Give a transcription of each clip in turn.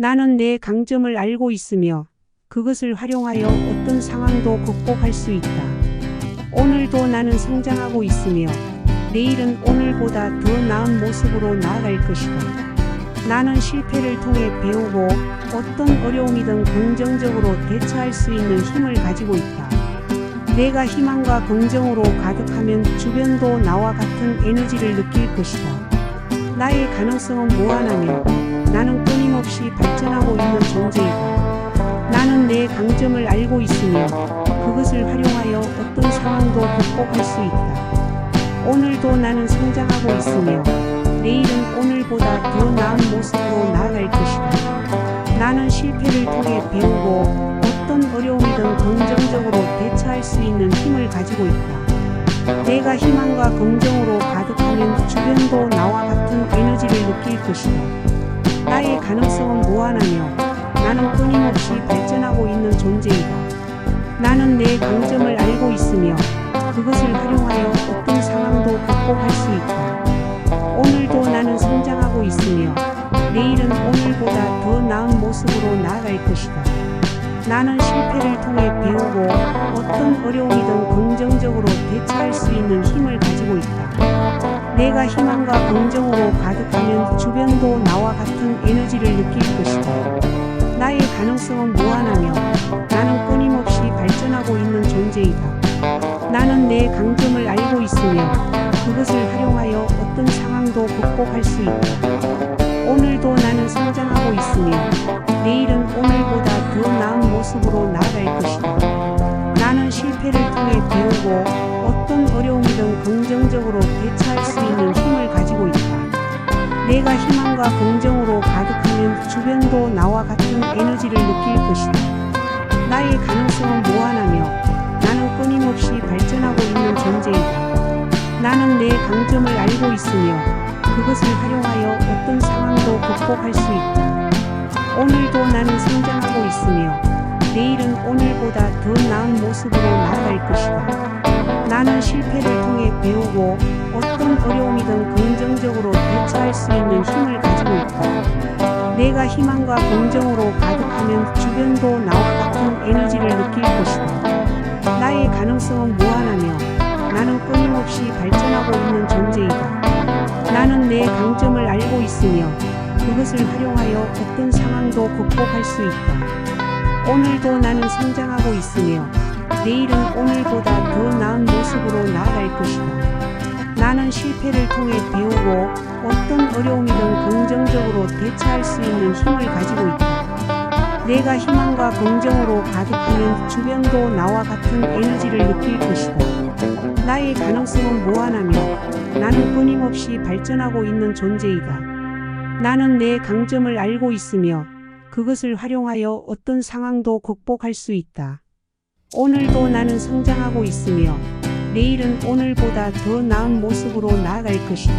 나는 내 강점을 알고 있으며 그것을 활용하여 어떤 상황도 극복할 수 있다. 오늘도 나는 성장하고 있으며 내일은 오늘보다 더 나은 모습으로 나아갈 것이다. 나는 실패를 통해 배우고 어떤 어려움이든 긍정적으로 대처할 수 있는 힘을 가지고 있다. 내가 희망과 긍정으로 가득하면 주변도 나와 같은 에너지를 느낄 것이다. 나의 가능성은 무한하며 나는 끊임없이 발전하고 있는 존재이다. 나는 내 강점을 알고 있으며 그것을 활용하여 어떤 상황도 극복할 수 있다. 오늘도 나는 성장하고 있으며 내일은 오늘보다 더 나은 모습으로 나아갈 것이다. 나는 실패를 통해 배우고 어떤 어려움이든 긍정적으로 대처할 수 있는 힘을 가지고 있다. 내가 희망과 긍정으로 가득하면 주변도 나와 같은 에너지를 느낄 것이다. 나의 가능성은 무한하며 나는 끊임없이 발전하고 있는 존재이다. 나는 내 강점을 알고 있으며 그것을 활용하여 어떤 상황도 극복할 수 있다. 오늘도 나는 성장하고 있으며 내일은 오늘보다 더 나은 모습으로 나아갈 것이다. 나는 실패를 통해 배우고 어떤 어려움이든 긍정적으로 대처할 수 있는 힘을 가지고 있다. 내가 희망과 긍정으로 가득하면 주변도 나와 같은 에너지를 느낄 것이다. 나의 가능성은 무한하며 나는 끊임없이 발전하고 있는 존재이다. 나는 내 강점을 알고 있으며 그것을 활용하여 어떤 상황도 극복할 수 있다. 오늘도 나는 성장하고 있으며 내일은 오늘보다 더 나은 모습으로 나아갈 것이다. 나는 실패를 통해 배우고 어떤 어려움이든 긍정적으로 대처할 수 있는 힘을 가지고 있다. 내가 희망과 긍정으로 가득하면 주변도 나와 같은 에너지를 느낄 것이다. 나의 가능성은 무한하며 나는 끊임없이 발전하고 있는 존재이다. 나는 내 강점을 알고 있으며 그것을 활용하여 어떤 상황도 극복할 수 있다. 오늘도 나는 성장하고 있으며 내일은 오늘보다 더 나은 모습으로 나아갈 것이다. 나는 실패를 통해 배우고 어떤 어려움이든 긍정적으로 대처할 수 있는 힘을 가지고 있다. 내가 희망과 긍정으로 가득하면 주변도 나와 같은 에너지를 느낄 것이다. 나의 가능성은 무한하며 나는 끊임없이 발전하고 있는 존재이다. 나는 내 강점을 알고 있으며 그것을 활용하여 어떤 상황도 극복할 수 있다. 오늘도 나는 성장하고 있으며 내일은 오늘보다 더 나은 모습으로 나아갈 것이다. 나는 실패를 통해 배우고 어떤 어려움이든 긍정적으로 대처할 수 있는 힘을 가지고 있다. 내가 희망과 긍정으로 가득하면 주변도 나와 같은 에너지를 느낄 것이다. 나의 가능성은 무한하며 나는 끊임없이 발전하고 있는 존재이다. 나는 내 강점을 알고 있으며 그것을 활용하여 어떤 상황도 극복할 수 있다. 오늘도 나는 성장하고 있으며 내일은 오늘보다 더 나은 모습으로 나아갈 것이다.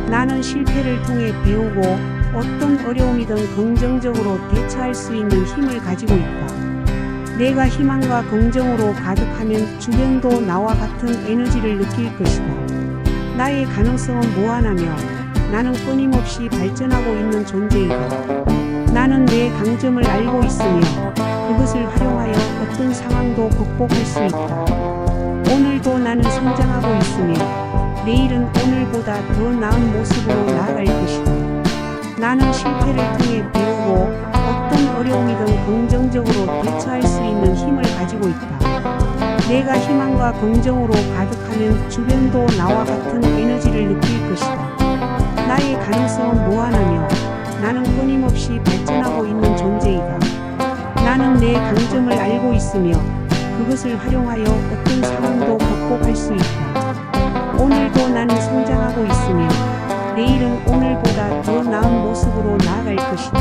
나는 실패를 통해 배우고 어떤 어려움이든 긍정적으로 대처할 수 있는 힘을 가지고 있다. 내가 희망과 긍정으로 가득하면 주변도 나와 같은 에너지를 느낄 것이다. 나의 가능성은 무한하며 나는 끊임없이 발전하고 있는 존재이다. 나는 내 강점을 알고 있으며 그것을 활용하여 어떤 상황도 극복할 수 있다. 오늘도 나는 성장하고 있으며 내일은 오늘보다 더 나은 모습으로 나아갈 것이다. 나는 실패를 통해 배우고 어떤 어려움이든 긍정적으로 대처할 수 있는 힘을 가지고 있다. 내가 희망과 긍정으로 가득하면 주변도 나와 같은 에너지를 느낄 것이다. 나의 가능성은 무한하며 나는 끊임없이 발전하고 있는 존재이다. 나는 내 강점을 알고 있으며 그것을 활용하여 어떤 상황도 극복할 수 있다. 오늘도 나는 성장하고 있으며 내일은 오늘보다 더 나은 모습으로 나아갈 것이다.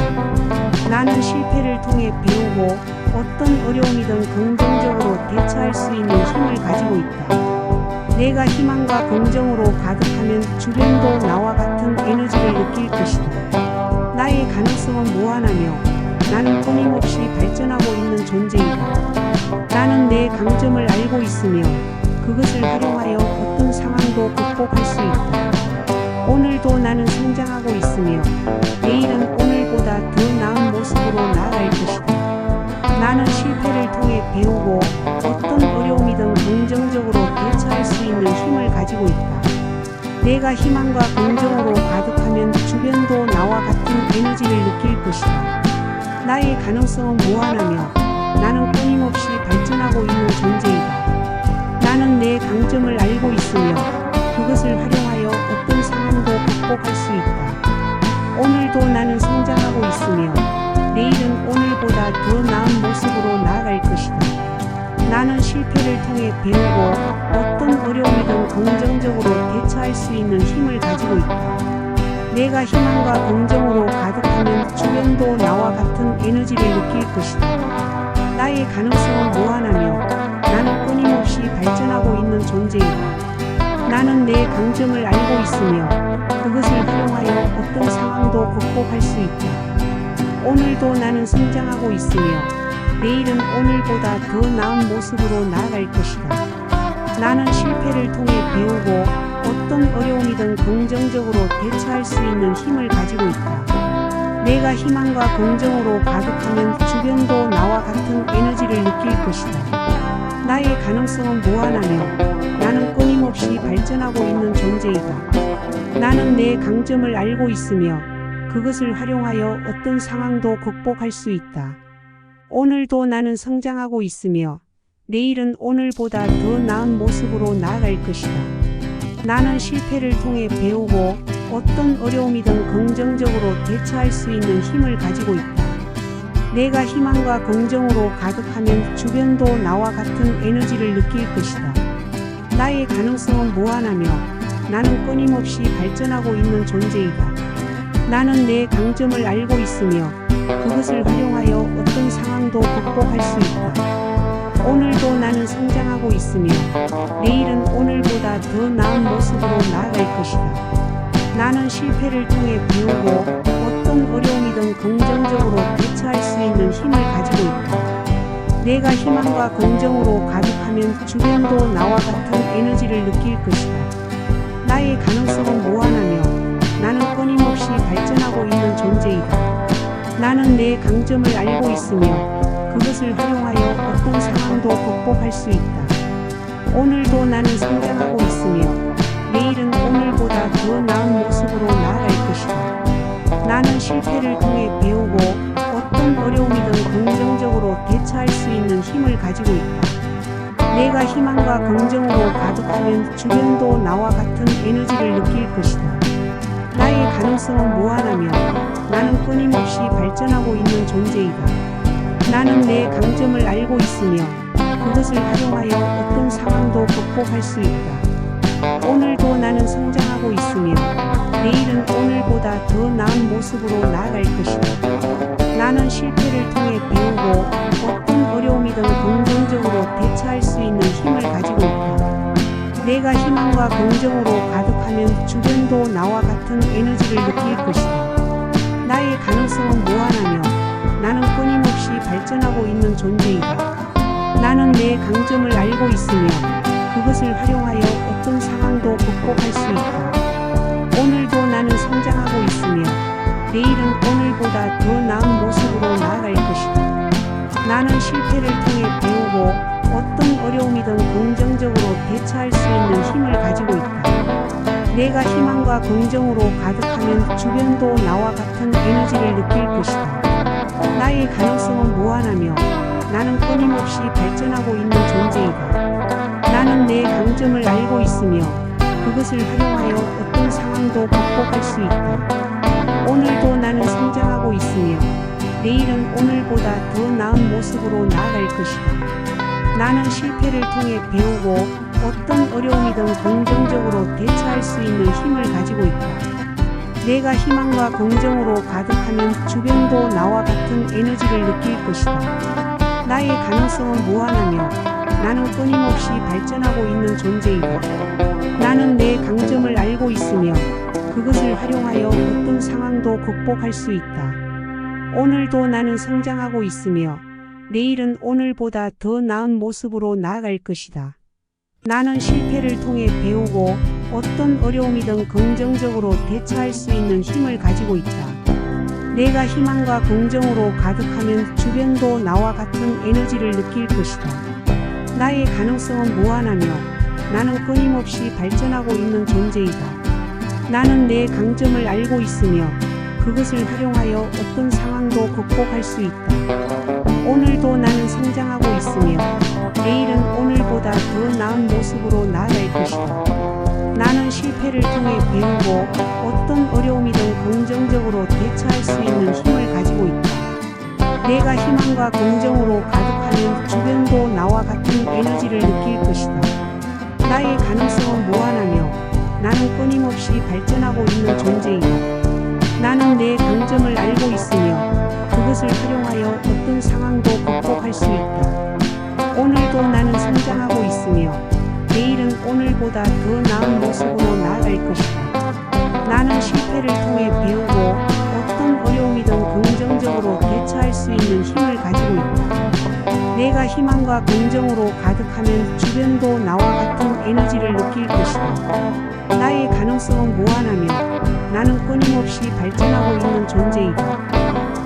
나는 실패를 통해 배우고 어떤 어려움이든 긍정적으로 대처할 수 있는 힘을 가지고 있다. 내가 희망과 긍정으로 가득하면 주변도 나와 같은 에너지를 느낄 것이다. 나의 가능성은 무한하며 나는 끊임없이 발전하고 있는 존재이다. 나는 내 강점을 알고 있으며 그것을 활용하여 어떤 상황도 극복할 수 있다. 오늘도 나는 성장하고 있으며 내일은 오늘보다 더 나은 모습으로 배우고 어떤 어려움이든 긍정적으로 대처할 수 있는 힘을 가지고 있다. 내가 희망과 긍정으로 가득하면 주변도 나와 같은 에너지를 느낄 것이다. 나의 가능성은 무한하며 나는 끊임없이 발전하고 있는 존재이다. 나는 내 강점을 알고 있으며 그것을 활용하여 어떤 상황도 극복할 수 있다. 오늘도 나는 성장하고 있으며 내일은 오늘보다 더 나은 모습으로 나아갈 것이다. 나는 실패를 통해 배우고 어떤 어려움이든 긍정적으로 대처할 수 있는 힘을 가지고 있다. 내가 희망과 긍정으로 가득하면 주변도 나와 같은 에너지를 느낄 것이다. 나의 가능성은 무한하며 나는 끊임없이 발전하고 있는 존재이다. 나는 내 강점을 알고 있으며 그것을 활용하여 어떤 상황도 극복할 수 있다. 오늘도 나는 성장하고 있으며 내일은 오늘보다 더 나은 모습으로 나아갈 것이다. 나는 실패를 통해 배우고 어떤 어려움이든 긍정적으로 대처할 수 있는 힘을 가지고 있다. 내가 희망과 긍정으로 가득하면 주변도 나와 같은 에너지를 느낄 것이다. 나의 가능성은 무한하며 나는 끊임없이 발전하고 있는 존재이다. 나는 내 강점을 알고 있으며 그것을 활용하여 어떤 상황도 극복할 수 있다. 오늘도 나는 성장하고 있으며 내일은 오늘보다 더 나은 모습으로 나아갈 것이다. 나는 실패를 통해 배우고 어떤 어려움이든 긍정적으로 대처할 수 있는 힘을 가지고 있다. 내가 희망과 긍정으로 가득하면 주변도 나와 같은 에너지를 느낄 것이다. 나의 가능성은 무한하며 나는 끊임없이 발전하고 있는 존재이다. 나는 내 강점을 알고 있으며 그것을 활용하여 어떤 상황도 극복할 수 있다. 오늘도 나는 성장하고 있으며 내일은 오늘보다 더 나은 모습으로 나아갈 것이다. 나는 실패를 통해 배우고 어떤 어려움이든 긍정적으로 대처할 수 있는 힘을 가지고 있다. 내가 희망과 긍정으로 가득하면 주변도 나와 같은 에너지를 느낄 것이다. 나의 가능성은 무한하며 나는 끊임없이 발전하고 있는 존재이다. 나는 내 강점을 알고 있으며 그것을 활용하여 어떤 상황도 극복할 수 있다. 오늘도 나는 성장하고 있으며 내일은 오늘보다 더 나은 모습으로 나아갈 것이다. 나는 실패를 통해 배우고 어떤 어려움이든 긍정적으로 대처할 수 있는 힘을 가지고 있다. 내가 희망과 긍정으로 가득하면 주변도 나와 같은 에너지를 느낄 것이다. 나의 가능성은 무한하며 나는 끊임없이 발전하고 있는 존재이다. 나는 내 강점을 알고 있으며 그것을 활용하여 어떤 상황도 극복할 수 있다. 오늘도 나는 성장하고 있으며 내일은 오늘보다 더 나은 모습으로 나아갈 것이다. 나는 실패를 통해 배우고 어떤 어려움이든 긍정적으로 대처할 수 있는 힘을 가지고 있다. 내가 희망과 긍정으로 가득하면 주변도 나와 같은 에너지를 느낄 것이다. 나의 가능성은 무한하며 나는 끊임없이 발전하고 있는 존재이다. 나는 내 강점을 알고 있으며 그것을 활용하여 어떤 상황도 극복할 수 있다. 오늘도 나는 성장하고 있으며 내일은 오늘보다 더 나은 모습으로 나아갈 것이다. 나는 실패를 통해 배우고 어떤 어려움이든 긍정적으로 대처할 수 있는 힘을 가지고 있다. 내가 희망과 긍정으로 가득하면 주변도 나와 같은 에너지를 느낄 것이다. 나의 가능성은 무한하며 나는 끊임없이 발전하고 있는 존재이다. 나는 내 강점을 알고 있으며 그것을 활용하여 어떤 상황도 극복할 수 있다. 오늘도 나는 성장하고 있으며 내일은 오늘보다 더 나은 모습으로 나아갈 것이다. 나는 실패를 통해 배우고 어떤 어려움이든 긍정적으로 대처할 수 있는 힘을 가지고 있다. 내가 희망과 긍정으로 가득하면 주변도 나와 같은 에너지를 느낄 것이다. 나의 가능성은 무한하며 나는 끊임없이 발전하고 있는 존재이다. 나는 내 강점을 알고 있으며 그것을 활용하여 어떤 상황도 극복할 수 있다. 오늘도 나는 성장하고 있으며 내일은 오늘보다 더 나은 모습으로 나아갈 것이다. 나는 실패를 통해 배우고 어떤 어려움이든 긍정적으로 대처할 수 있는 힘을 가지고 있다. 내가 희망과 긍정으로 가득하면 주변도 나와 같은 에너지를 느낄 것이다. 나의 가능성은 무한하며 나는 끊임없이 발전하고 있는 존재이다. 나는 내 강점을 알고 있으며 그것을 활용하여 어떤 상황도 극복할 수 있다. 오늘도 나는 성장하고 있으며 내일은 오늘보다 더 나은 모습으로 나아갈 것이다. 나는 실패를 통해 배우고 어떤 어려움이든 긍정적으로 대처할 수 있는 힘을 가지고 있다. 내가 희망과 긍정으로 가득하면 주변도 나와 같은 에너지를 느낄 것이다. 나의 가능성은 무한하며 나는 끊임없이 발전하고 있는 존재이다. 나는 내 강점을 알고 있으며 그것을 활용하여 어떤 상황도 극복할 수 있다. 오늘도 나는 성장하고 있으며 내일은 오늘보다 더 나은 모습으로 나아갈 것이다. 나는 실패를 통해 배우고 어떤 어려움이든 긍정적으로 대처할 수 있는 힘을 가지고 있다. 내가 희망과 긍정으로 가득하면 주변도 나와 같은 에너지를 느낄 것이다. 나의 가능성은 무한하며 나는 끊임없이 발전하고 있는 존재이다.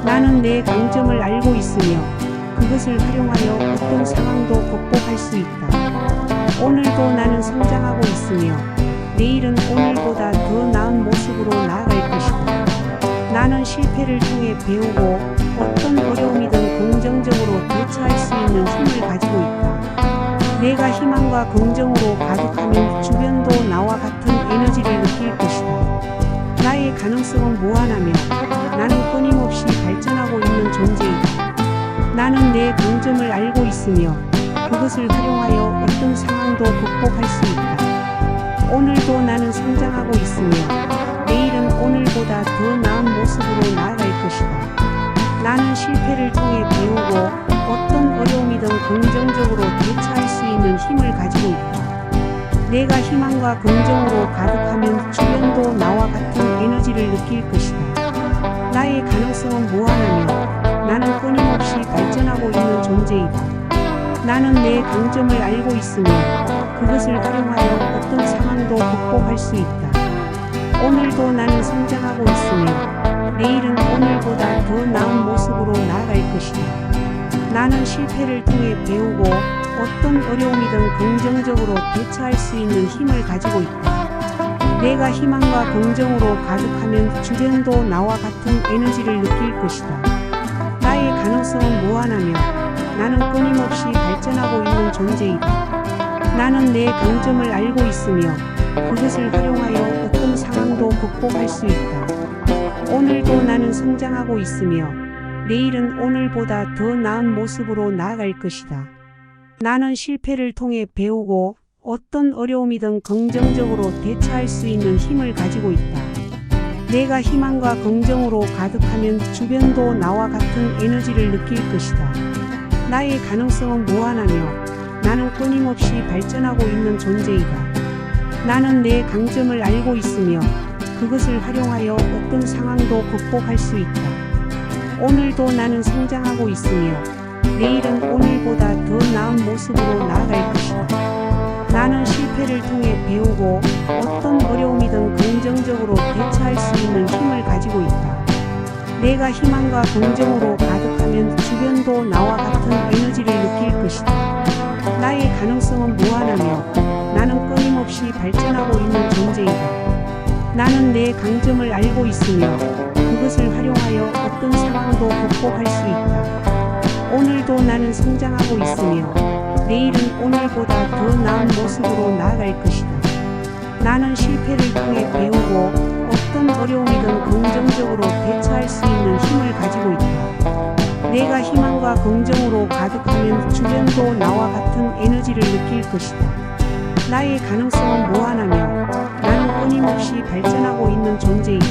나는 내 강점을 알고 있으며 그것을 활용하여 어떤 상황도 극복할 수 있다. 오늘도 나는 성장하고 있으며 내일은 오늘보다 더 나은 모습으로 나아갈 것이다. 나는 실패를 통해 배우고 어떤 어려움이든 긍정적으로 대처할 수 있는 힘을 가지고 있다. 내가 희망과 긍정으로 가득하면 주변도 나와 같은 에너지를 느낄 것이다. 나의 가능성은 무한하며 나는 끊임없이 발전하고 있는 존재이다. 나는 내 강점을 알고 있으며 그것을 활용하여 어떤 상황도 극복할 수 있다. 오늘도 나는 성장하고 있으며 내일은 오늘보다 더 나은 모습으로 나아갈 것이다. 나는 실패를 통해 배우고 어떤 어려움이든 긍정적으로 대처할 수 있는 힘을 가지고 있다. 내가 희망과 긍정으로 가득하면 주변도 나와 같은 에너지를 느낄 것이다. 나의 가능성은 무한하며 나는 끊임없이 발전하고 있는 존재이다. 나는 내 강점을 알고 있으며 그것을 활용하여 어떤 상황도 극복할 수 있다. 오늘도 나는 성장하고 있으며 내일은 오늘보다 더 나은 모습으로 나아갈 것이다. 나는 실패를 통해 배우고 어떤 어려움이든 긍정적으로 대처할 수 있는 힘을 가지고 있다. 내가 희망과 긍정으로 가득하면 주변도 나와 같은 에너지를 느낄 것이다. 나의 가능성은 무한하며 나는 끊임없이 발전하고 있는 존재이다. 나는 내 강점을 알고 있으며 그것을 활용하여 어떤 상황도 극복할 수 있다. 오늘도 나는 성장하고 있으며 내일은 오늘보다 더 나은 모습으로 나아갈 것이다. 나는 실패를 통해 배우고 어떤 어려움이든 긍정적으로 대처할 수 있는 힘을 가지고 있다. 내가 희망과 긍정으로 가득하면 주변도 나와 같은 에너지를 느낄 것이다. 나의 가능성은 무한하며 나는 끊임없이 발전하고 있는 존재이다. 나는 내 강점을 알고 있으며 그것을 활용하여 어떤 상황도 극복할 수 있다. 오늘도 나는 성장하고 있으며 내일은 오늘보다 더 나은 모습으로 나아갈 것이다. 나는 실패를 통해 배우고 어떤 어려움이든 긍정적으로 대처할 수 있는 힘을 가지고 있다. 내가 희망과 긍정으로 가득하면 주변도 나와 같은 에너지를 느낄 것이다. 나의 가능성은 무한하며 나는 끊임없이 발전하고 있는 존재이다. 나는 내 강점을 알고 있으며 그것을 활용하여 어떤 상황도 극복할 수 있다. 오늘도 나는 성장하고 있으며 내일은 오늘보다 더 나은 모습으로 나아갈 것이다. 나는 실패를 통해 배우고 어떤 어려움이든 긍정적으로 대처할 수 있는 힘을 가지고 있다. 내가 희망과 긍정으로 가득하면 주변도 나와 같은 에너지를 느낄 것이다. 나의 가능성은 무한하며 나는 끊임없이 발전하고 있는 존재이다.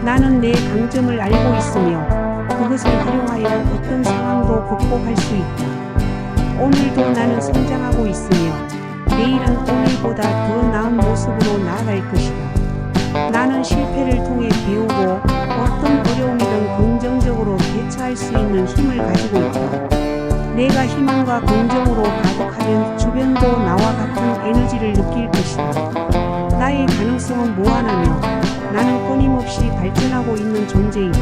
나는 내 강점을 알고 있으며 그것을 활용하여 어떤 상황도 극복할 수 있다. 오늘도 나는 성장하고 있으며 내일은 오늘보다 더 나은 모습으로 나아갈 것이다. 나는 실패를 통해 배우고 어떤 어려움이든 긍정적으로 대처할 수 있는 힘을 가지고 있다. 내가 희망과 긍정으로 가득하면 주변도 나와 같은 에너지를 느낄 것이다. 나의 가능성은 무한하며 나는 끊임없이 발전하고 있는 존재이다.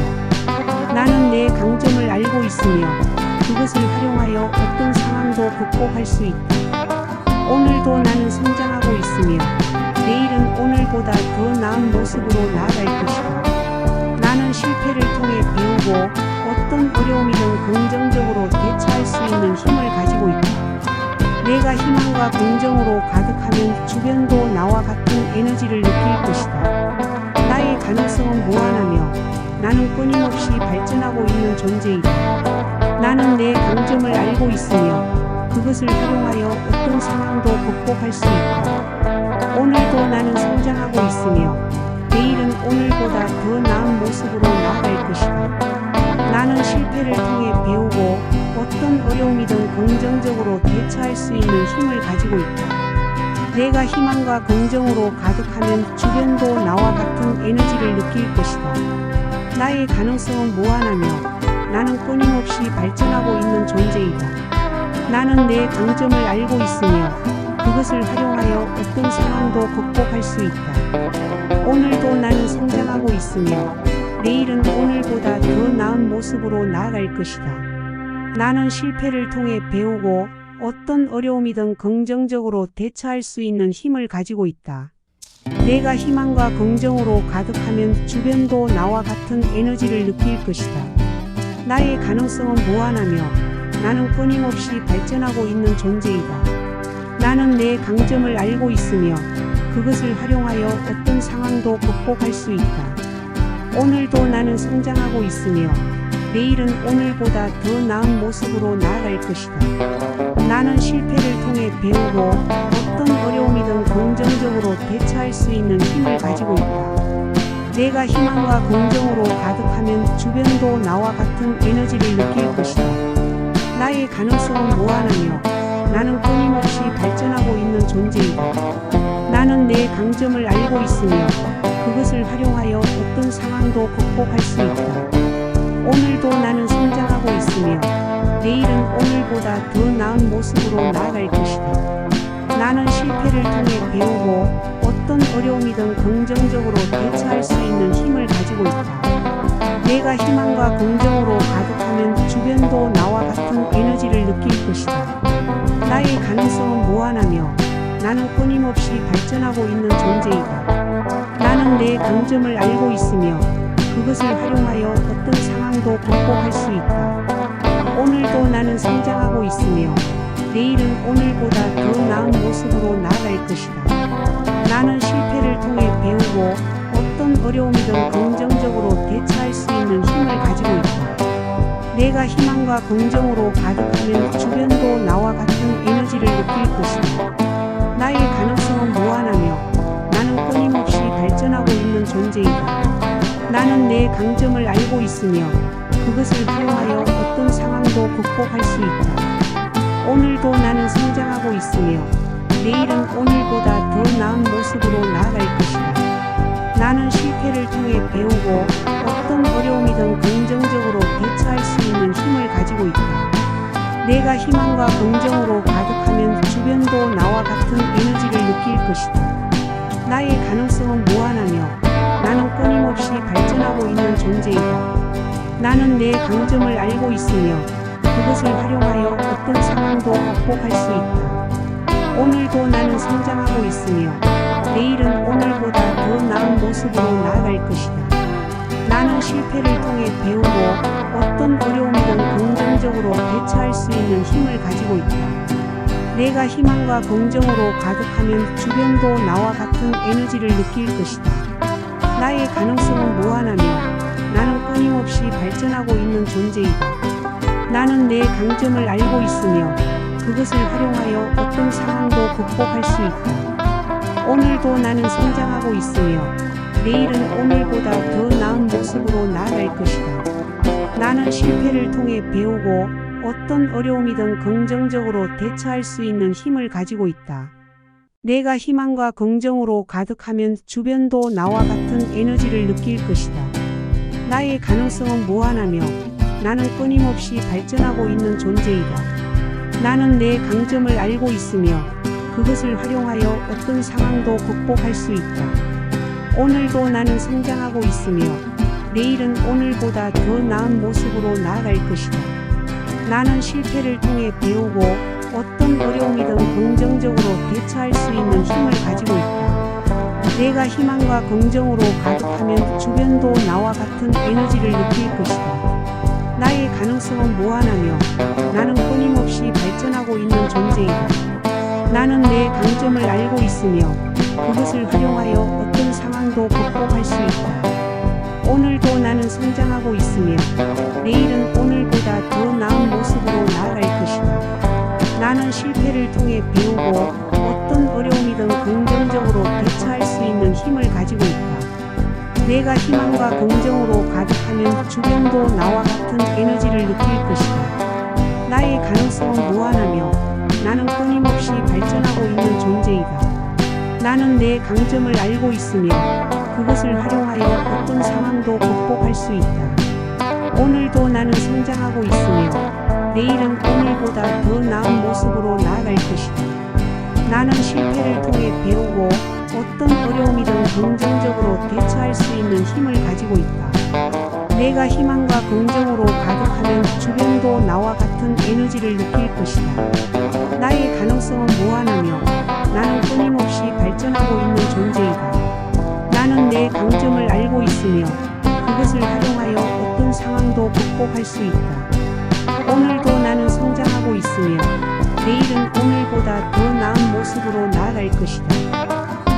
나는 내 강점을 알고 있으며 그것을 활용하여 어떤 상황도 극복할 수 있다. 오늘도 나는 성장하고 있으며 내일은 오늘보다 더 나은 모습으로 나아갈 것이다. 나는 실패를 통해 배우고 어떤 어려움이든 긍정적으로 대처할 수 있는 힘을 가지고 있다. 내가 희망과 긍정으로 가득하면 주변도 나와 같은 에너지를 느낄 것이다. 나의 가능성은 무한하며 나는 끊임없이 발전하고 있는 존재이다. 나는 내 강점을 알고 있으며 그것을 활용하여 어떤 상황도 극복할 수 있다. 오늘도 나는 성장하고 있으며 내일은 오늘보다 더 나은 모습으로 나아갈 것이다. 나는 실패를 통해 배우고 어떤 어려움이든 긍정적으로 대처할 수 있는 힘을 가지고 있다. 내가 희망과 긍정으로 가득하면 주변도 나와 같은 에너지를 느낄 것이다. 나의 가능성은 무한하며 나는 끊임없이 발전하고 있는 존재이다. 나는 내 강점을 알고 있으며 그것을 활용하여 어떤 상황도 극복할 수 있다. 오늘도 나는 성장하고 있으며 내일은 오늘보다 더 나은 모습으로 나아갈 것이다. 나는 실패를 통해 배우고 어떤 어려움이든 긍정적으로 대처할 수 있는 힘을 가지고 있다. 내가 희망과 긍정으로 가득하면 주변도 나와 같은 에너지를 느낄 것이다. 나의 가능성은 무한하며 나는 끊임없이 발전하고 있는 존재이다. 나는 내 강점을 알고 있으며 그것을 활용하여 어떤 상황도 극복할 수 있다. 오늘도 나는 성장하고 있으며 내일은 오늘보다 더 나은 모습으로 나아갈 것이다. 나는 실패를 통해 배우고 어떤 어려움이든 긍정적으로 대처할 수 있는 힘을 가지고 있다. 내가 희망과 긍정으로 가득하면 주변도 나와 같은 에너지를 느낄 것이다. 나의 가능성은 무한하며 나는 끊임없이 발전하고 있는 존재이다. 나는 내 강점을 알고 있으며 그것을 활용하여 어떤 상황도 극복할 수 있다. 오늘도 나는 성장하고 있으며 내일은 오늘보다 더 나은 모습으로 나아갈 것이다. 나는 실패를 통해 배우고 어떤 어려움이든 긍정적으로 대처할 수 있는 힘을 가지고 있다. 내가 희망과 긍정으로 가득하면 주변도 나와 같은 에너지를 느낄 것이다. 나의 가능성은 무한하며 나는 끊임없이 발전하고 있는 존재이다. 나는 내 강점을 알고 있으며 그것을 활용하여 어떤 상황도 극복할 수 있다. 오늘도 나는 성장하고 있으며 내일은 오늘보다 더 나은 모습으로 나아갈 것이다. 나는 실패를 통해 배우고 어떤 어려움이든 긍정적으로 대처할 수 있는 힘을 가지고 있다. 내가 희망과 긍정으로 가득하면 주변도 나와 같은 에너지를 느낄 것이다. 나의 가능성은 무한하며 나는 끊임없이 발전하고 있는 존재이다. 나는 내 강점을 알고 있으며 그것을 활용하여 어떤 상황도 극복할 수 있다. 오늘도 나는 성장하고 있으며 내일은 오늘보다 더 나은 모습으로 나아갈 것이다. 나는 실패를 통해 배우고 어떤 어려움이든 긍정적으로 대처할 수 있는 힘을 가지고 있다. 내가 희망과 긍정으로 가득하면 주변도 나와 같은 에너지를 느낄 것이다. 나의 가능성은 무한하며 나는 끊임없이 발전하고 있는 존재이다. 나는 내 강점을 알고 있으며 그것을 활용하여 어떤 상황도 극복할 수 있다. 오늘도 나는 성장하고 있으며 내일은 오늘보다 더 나은 모습으로 나아갈 것이다. 나는 실패를 통해 배우고 어떤 어려움이든 긍정적으로 대처할 수 있는 힘을 가지고 있다. 내가 희망과 긍정으로 가득하면 주변도 나와 같은 에너지를 느낄 것이다. 나의 가능성은 무한하며 나는 끊임없이 발전하고 있는 존재이다. 나는 내 강점을 알고 있으며 그것을 활용하여 어떤 상황도 극복할 수 있다. 오늘도 나는 성장하고 있으며 내일은 오늘보다 더 나은 모습으로 나아갈 것이다. 나는 실패를 통해 배우고 어떤 어려움이든 긍정적으로 대처할 수 있는 힘을 가지고 있다. 내가 희망과 긍정으로 가득하면 주변도 나와 같은 에너지를 느낄 것이다. 나의 가능성은 무한하며 나는 끊임없이 발전하고 있는 존재이다. 나는 내 강점을 알고 있으며 그것을 활용하여 어떤 상황도 극복할 수 있다. 오늘도 나는 성장하고 있으며 내일은 오늘보다 더 나은 모습으로 나아갈 것이다. 나는 실패를 통해 배우고 어떤 어려움이든 긍정적으로 대처할 수 있는 힘을 가지고 있다. 내가 희망과 긍정으로 가득하면 주변도 나와 같은 에너지를 느낄 것이다. 나의 가능성은 무한하며 나는 끊임없이 발전하고 있는 존재이다. 나는 내 강점을 알고 있으며 그것을 활용하여 어떤 상황도 극복할 수 있다. 오늘도 나는 성장하고 있으며 내일은 오늘보다 더 나은 모습으로 나아갈 것이다. 나는 실패를 통해 배우고 어떤 어려움이든 긍정적으로 대처할 수 있는 힘을 가지고 있다. 내가 희망과 긍정으로 가득하면 주변도 나와 같은 에너지를 느낄 것이다. 나의 가능성은 무한하며 나는 끊임없이 발전하고 있는 존재이다. 나는 내 강점을 알고 있으며 그것을 활용하여 어떤 상황도 극복할 수 있다. 오늘도 나는 성장하고 있으며 내일은 오늘보다 더 나은 모습으로 나아갈 것이다. 나는 실패를 통해 배우고 어떤 어려움이든 긍정적으로 대처할 수 있는 힘을 가지고 있다. 내가 희망과 긍정으로 가득하면 주변도 나와 같은 에너지를 느낄 것이다. 나의 가능성은 무한하며 나는 끊임없이 발전하고 있는 존재이다. 나는 내 강점을 알고 있으며 그것을 활용하여 어떤 상황도 극복할 수 있다. 오늘도 나는 성장하고 있으며 내일은 오늘보다 더 나은 모습으로 나아갈 것이다.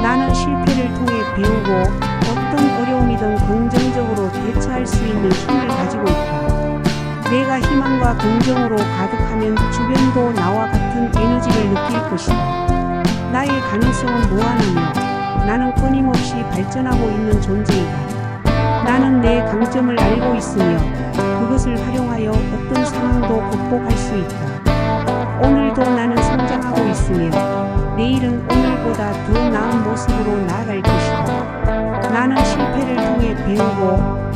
나는 실패를 통해 배우고 어떤 어려움이든 긍정적으로 대처할 수 있는 힘을 가지고 있다. 내가 희망과 긍정으로 가득하면 주변도 나와 같은 에너지를 느낄 것이다. 나의 가능성은 무한하며 나는 끊임없이 발전하고 있는 존재이다. 나는 내 강점을 알고 있으며 그것을 활용하여 어떤 상황도 극복할 수 있다. 오늘도 나는 성장하고 있으며 내일은 오늘보다 더 나은 모습으로 나아갈 것이다. 나는 실패를 통해 배우고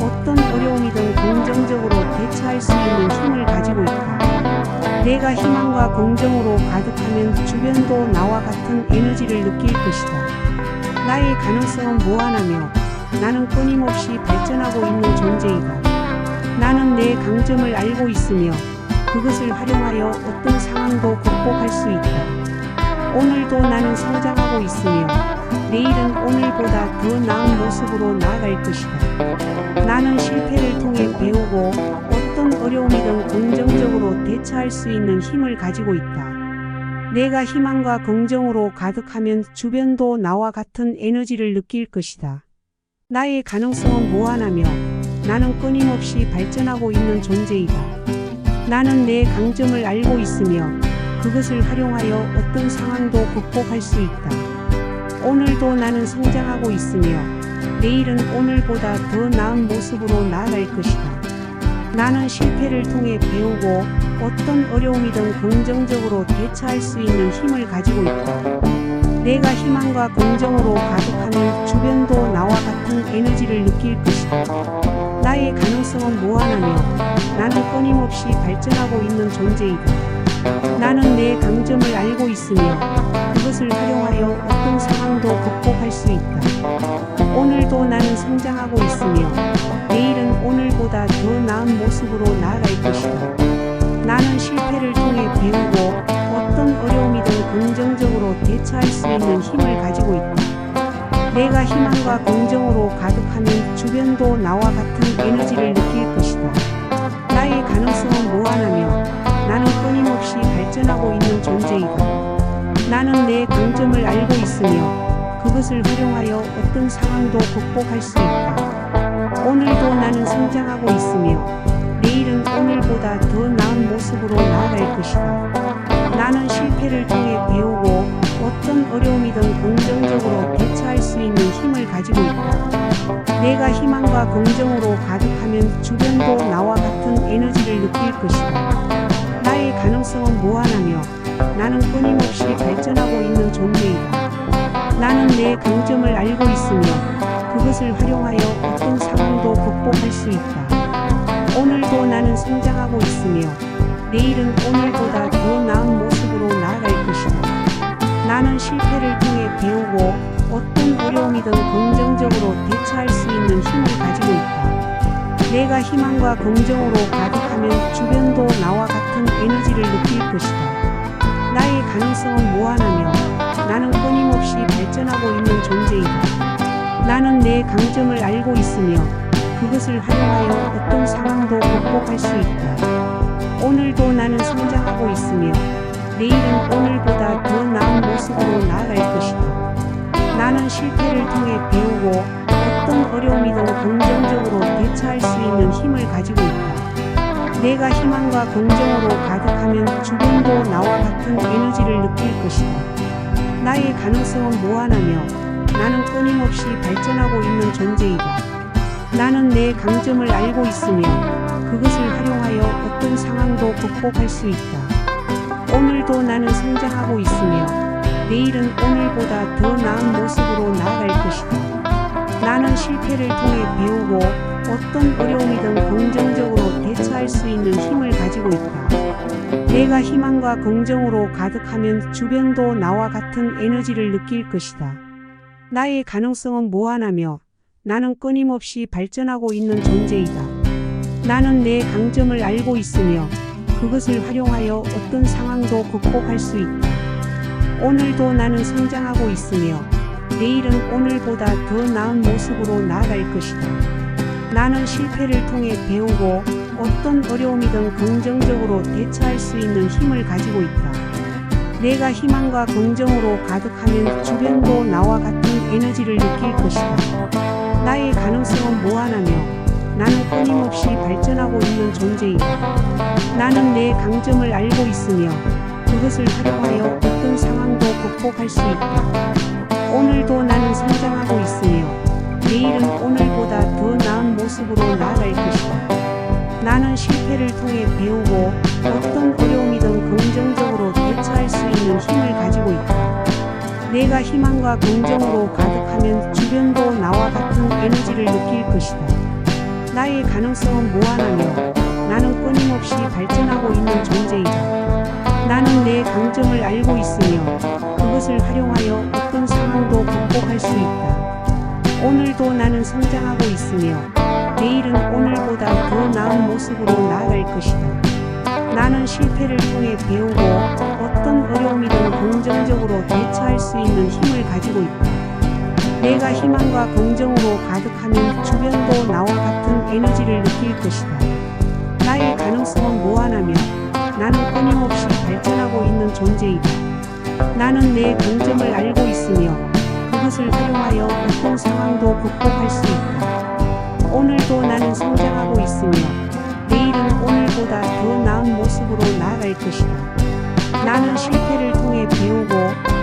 어떤 어려움이든 긍정적으로 대처할 수 있는 힘을 가지고 있다. 내가 희망과 긍정으로 가득하면 주변도 나와 같은 에너지를 느낄 것이다. 나의 가능성은 무한하며 나는 끊임없이 발전하고 있는 존재이다. 나는 내 강점을 알고 있으며 그것을 활용하여 어떤 상황도 극복할 수 있다. 오늘도 나는 성장하고 있으며 내일은 오늘보다 더 나은 모습으로 나아갈 것이다. 나는 실패를 통해 배우고 어떤 어려움이든 긍정적으로 대처할 수 있는 힘을 가지고 있다. 내가 희망과 긍정으로 가득하면 주변도 나와 같은 에너지를 느낄 것이다. 나의 가능성은 무한하며 나는 끊임없이 발전하고 있는 존재이다. 나는 내 강점을 알고 있으며 그것을 활용하여 어떤 상황도 극복할 수 있다. 오늘도 나는 성장하고 있으며 내일은 오늘보다 더 나은 모습으로 나아갈 것이다. 나는 실패를 통해 배우고 어떤 어려움이든 긍정적으로 대처할 수 있는 힘을 가지고 있다. 내가 희망과 긍정으로 가득하면 주변도 나와 같은 에너지를 느낄 것이다. 나의 가능성은 무한하며 나는 끊임없이 발전하고 있는 존재이다. 나는 내 강점을 알고 있으며 그것을 활용하여 어떤 상황도 극복할 수 있다. 오늘도 나는 성장하고 있으며 내일은 오늘보다 더 나은 모습으로 나아갈 것이다. 나는 실패를 통해 배우고 어떤 어려움이든 긍정적으로 대처할 수 있는 힘을 가지고 있다. 내가 희망과 긍정으로 가득하면 주변도 나와 같은 에너지를 느낄 것이다. 나의 가능성은 무한하며 나는 끊임없이 발전하고 있는 존재이다. 나는 내 강점을 알고 있으며 그것을 활용하여 어떤 상황도 극복할 수 있다. 오늘도 나는 성장하고 있으며 내일은 오늘보다 더 나은 모습으로 나아갈 것이다. 나는 실패를 통해 배우고 어떤 어려움이든 긍정적으로 대처할 수 있는 힘을 가지고 있다. 내가 희망과 긍정으로 가득하면 주변도 나와 같은 에너지를 느낄 것이다. 나의 가능성은 무한하며 나는 끊임없이 발전하고 있는 존재이다. 나는 내 강점을 알고 있으며 그것을 활용하여 어떤 상황도 극복할 수 있다. 오늘도 나는 성장하고 있으며 내일은 오늘보다 더 나은 모습으로 나아갈 것이다. 나는 실패를 통해 배우고 어떤 어려움이든 긍정적으로 대처할 수 있는 힘을 가지고 있다. 내가 희망과 긍정으로 가득하면 주변도 나와 같은 에너지를 느낄 것이다. 나의 가능성은 무한하며 나는 끊임없이 발전하고 있는 존재이다. 나는 내 강점을 알고 있으며 그것을 활용하여 어떤 상황도 극복할 수 있다. 오늘도 나는 성장하고 있으며 내일은 오늘보다 더 나은 모습으로 나아갈 것이다. 나는 실패를 통해 배우고 어떤 어려움이든 긍정적으로 대처할 수 있는 힘을 가지고 있다. 내가 희망과 긍정으로 가득하면 주변도 나와 같은 에너지를 느낄 것이다. 나의 가능성은 무한하며 나는 끊임없이 발전하고 있는 존재이다. 나는 내 강점을 알고 있으며 그것을 활용하여 어떤 상황도 극복할 수 있다. 오늘도 나는 성장하고 있으며 내일은 오늘보다 더 나은 모습으로 나아갈 것이다. 나는 실패를 통해 배우고 어떤 어려움이든 긍정적으로 대처할 수 있는 힘을 가지고 있다. 내가 희망과 긍정으로 가득하면 주변도 나와 같은 에너지를 느낄 것이다. 나의 가능성은 무한하며 나는 끊임없이 발전하고 있는 존재이다. 나는 내 강점을 알고 있으며 그것을 활용하여 어떤 상황도 극복할 수 있다. 오늘도 나는 성장하고 있으며 내일은 오늘보다 더 나은 모습으로 나아갈 것이다. 나는 실패를 통해 배우고 어떤 어려움이든 긍정적으로 대처할 수 있는 힘을 가지고 있다. 내가 희망과 긍정으로 가득하면 주변도 나와 같은 에너지를 느낄 것이다. 나의 가능성은 무한하며 나는 끊임없이 발전하고 있는 존재이다. 나는 내 강점을 알고 있으며 그것을 활용하여 어떤 상황도 극복할 수 있다. 오늘도 나는 성장하고 있으며 내일은 오늘보다 더 나은 모습으로 나아갈 것이다. 나는 실패를 통해 배우고 어떤 어려움이든 긍정적으로 대처할 수 있는 힘을 가지고 있다. 내가 희망과 긍정으로 가득하면 주변도 나와 같은 에너지를 느낄 것이다. 나의 가능성은 무한하며 나는 끊임없이 발전하고 있는 존재이다. 나는 내 강점을 알고 있으며 그것을 활용하여 어떤 상황도 극복할 수 있다. 오늘도 나는 성장하고 있으며 내일은 오늘보다 더 나은 모습으로 나아갈 것이다. 나는 실패를 통해 배우고 어떤 어려움이든 긍정적으로 대처할 수 있는 힘을 가지고 있다. 내가 희망과 긍정으로 가득하면 주변도 나와 같은 에너지를 느낄 것이다. 나의 가능성은 무한하며 나는 끊임없이 발전하고 있는 존재이다. 나는 내 강점을 알고 있으며 그것을 활용하여 어떤 상황도 극복할 수 있다. 오늘도 나는 성장하고 있으며 내일은 오늘보다 더 나은 모습으로 나아갈 것이다. 나는 실패를 통해 배우고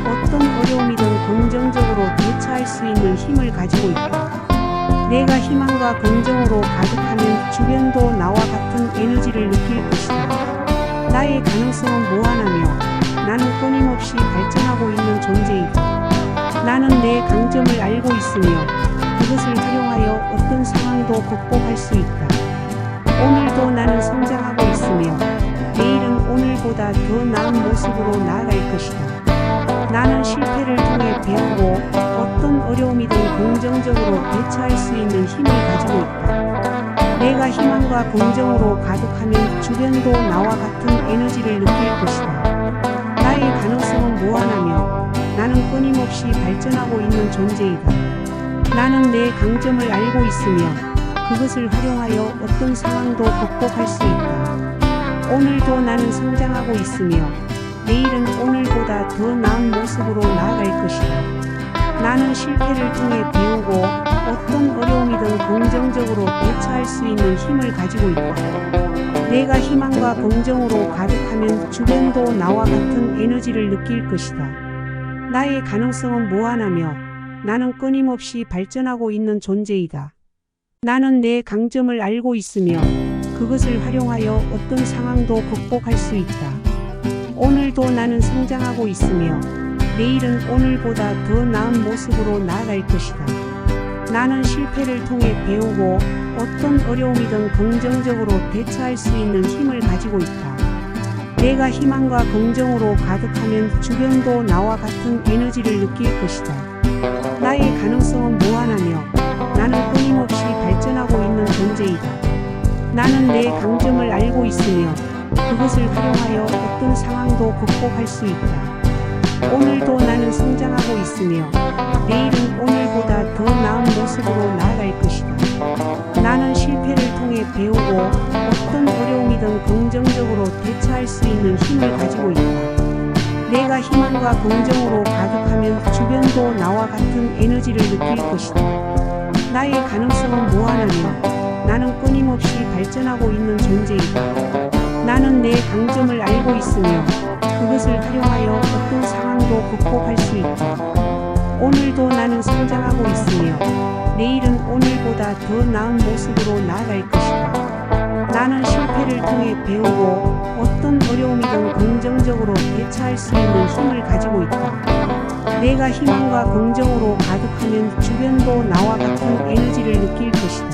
어떤 어려움이든 긍정적으로 대처할 수 있는 힘을 가지고 있다. 내가 희망과 긍정으로 가득하면 주변도 나와 같은 에너지를 느낄 것이다. 나의 가능성은 무한하며 나는 끊임없이 발전하고 있는 존재이다. 나는 내 강점을 알고 있으며 그것을 활용하여 어떤 상황도 극복할 수 있다. 오늘도 나는 성장하고 있으며 내일은 오늘보다 더 나은 모습으로 나아갈 것이다. 나는 실패를 통해 배우고 어떤 어려움이든 긍정적으로 대처할 수 있는 힘을 가지고 있다. 내가 희망과 긍정으로 가득하면 주변도 나와 같은 에너지를 느낄 것이다. 나의 가능성은 무한하며 나는 끊임없이 발전하고 있는 존재이다. 나는 내 강점을 알고 있으며 그것을 활용하여 어떤 상황도 극복할 수 있다. 오늘도 나는 성장하고 있으며 내일은 오늘보다 더 나은 모습으로 나아갈 것이다. 나는 실패를 통해 배우고 어떤 어려움이든 긍정적으로 대처할 수 있는 힘을 가지고 있다. 내가 희망과 긍정으로 가득하면 주변도 나와 같은 에너지를 느낄 것이다. 나의 가능성은 무한하며 나는 끊임없이 발전하고 있는 존재이다. 나는 내 강점을 알고 있으며 그것을 활용하여 어떤 상황도 극복할 수 있다. 오늘도 나는 성장하고 있으며 내일은 오늘보다 더 나은 모습으로 나아갈 것이다. 나는 실패를 통해 배우고 어떤 어려움이든 긍정적으로 대처할 수 있는 힘을 가지고 있다. 내가 희망과 긍정으로 가득하면 주변도 나와 같은 에너지를 느낄 것이다. 나의 가능성은 무한하며 나는 끊임없이 발전하고 있는 존재이다. 나는 내 강점을 알고 있으며 그것을 활용하여 어떤 상황도 극복할 수 있다. 오늘도 나는 성장하고 있으며 내일은 오늘보다 더 나은 모습으로 나아갈 것이다. 나는 실패를 통해 배우고 어떤 어려움이든 긍정적으로 대처할 수 있는 힘을 가지고 있다. 내가 희망과 긍정으로 가득하면 주변도 나와 같은 에너지를 느낄 것이다. 나의 가능성은 무한하며 나는 끊임없이 발전하고 있는 존재이다. 나는 내 강점을 알고 있으며 그것을 활용하여 어떤 상황도 극복할 수 있다. 오늘도 나는 성장하고 있으며 내일은 오늘보다 더 나은 모습으로 나아갈 것이다. 나는 실패를 통해 배우고 어떤 어려움이든 긍정적으로 대처할 수 있는 힘을 가지고 있다. 내가 희망과 긍정으로 가득하면 주변도 나와 같은 에너지를 느낄 것이다.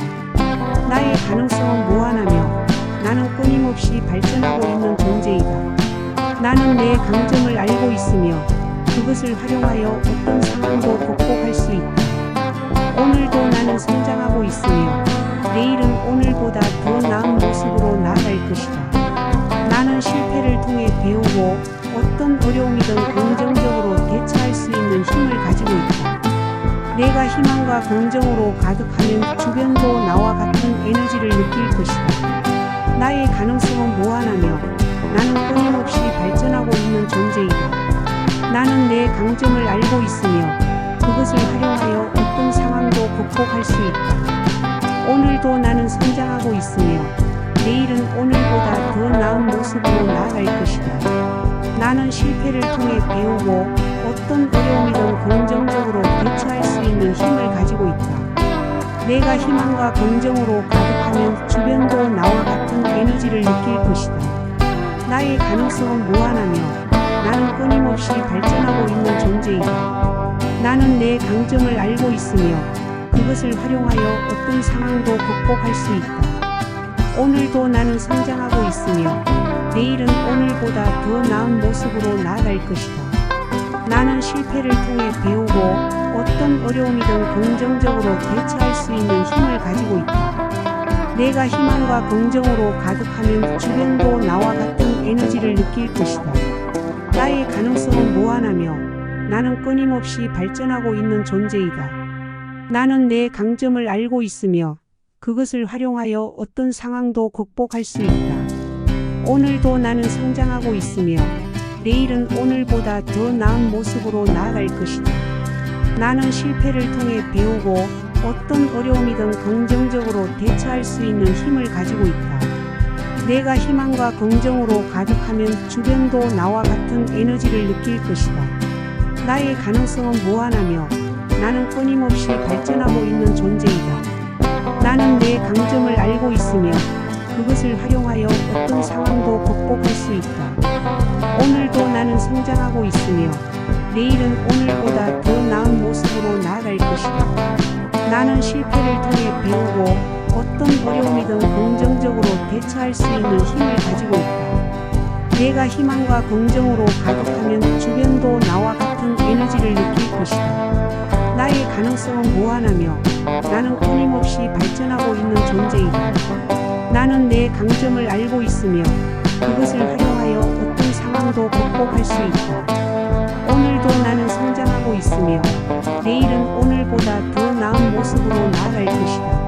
나의 가능성은 무한하며 나는 끊임없이 발전하고 있는 존재이다. 나는 내 강점을 알고 있으며 그것을 활용하여 어떤 상황도 극복할 수 있다. 오늘도 나는 성장하고 있으며 내일은 오늘보다 더 나은 모습으로 나아갈 것이다. 나는 실패를 통해 배우고 어떤 어려움이든 긍정적으로 대처할 수 있는 힘을 가지고 있다. 내가 희망과 긍정으로 가득하면 주변도 나와 같은 에너지를 느낄 것이다. 나의 가능성은 무한하며 나는 끊임없이 발전하고 있는 존재이다. 나는 내 강점을 알고 있으며 그것을 활용하여 어떤 상황도 극복할 수 있다. 오늘도 나는 성장하고 있으며 내일은 오늘보다 더 나은 모습으로 나아갈 것이다. 나는 실패를 통해 배우고 어떤 어려움이든 긍정적으로 대처할 수 있는 힘을 가지고 있다. 내가 희망과 긍정으로 가득하면 주변도 나와 같은 에너지를 느낄 것이다. 나의 가능성은 무한하며 나는 끊임없이 발전하고 있는 존재이다. 나는 내 강점을 알고 있으며 그것을 활용하여 어떤 상황도 극복할 수 있다. 오늘도 나는 성장하고 있으며 내일은 오늘보다 더 나은 모습으로 나아갈 것이다. 나는 실패를 통해 배우고 어떤 어려움이든 긍정적으로 대처할 수 있는 힘을 가지고 있다. 내가 희망과 긍정으로 가득하면 주변도 나와 같은 에너지를 느낄 것이다. 나의 가능성은 무한하며 나는 끊임없이 발전하고 있는 존재이다. 나는 내 강점을 알고 있으며 그것을 활용하여 어떤 상황도 극복할 수 있다. 오늘도 나는 성장하고 있으며 내일은 오늘보다 더 나은 모습으로 나아갈 것이다. 나는 실패를 통해 배우고 어떤 어려움이든 긍정적으로 대처할 수 있는 힘을 가지고 있다. 내가 희망과 긍정으로 가득하면 주변도 나와 같은 에너지를 느낄 것이다. 나의 가능성은 무한하며 나는 끊임없이 발전하고 있는 존재이다. 나는 내 강점을 알고 있으며 그것을 활용하여 어떤 상황도 극복할 수 있다. 오늘도 나는 성장하고 있으며 내일은 오늘보다 더 나은 모습으로 나아갈 것이다. 나는 실패를 통해 배우고 어떤 어려움이든 긍정적으로 대처할 수 있는 힘을 가지고 있다. 내가 희망과 긍정으로 가득하면 주변도 나와 같은 에너지를 느낄 것이다. 나의 가능성은 무한하며 나는 끊임없이 발전하고 있는 존재이다. 나는 내 강점을 알고 있으며 그것을 활용하여 어떤 상황도 극복할 수 있다. 오늘도 나는 성장하고 있으며 내일은 오늘보다 더 나은 모습으로 나아갈 것이다.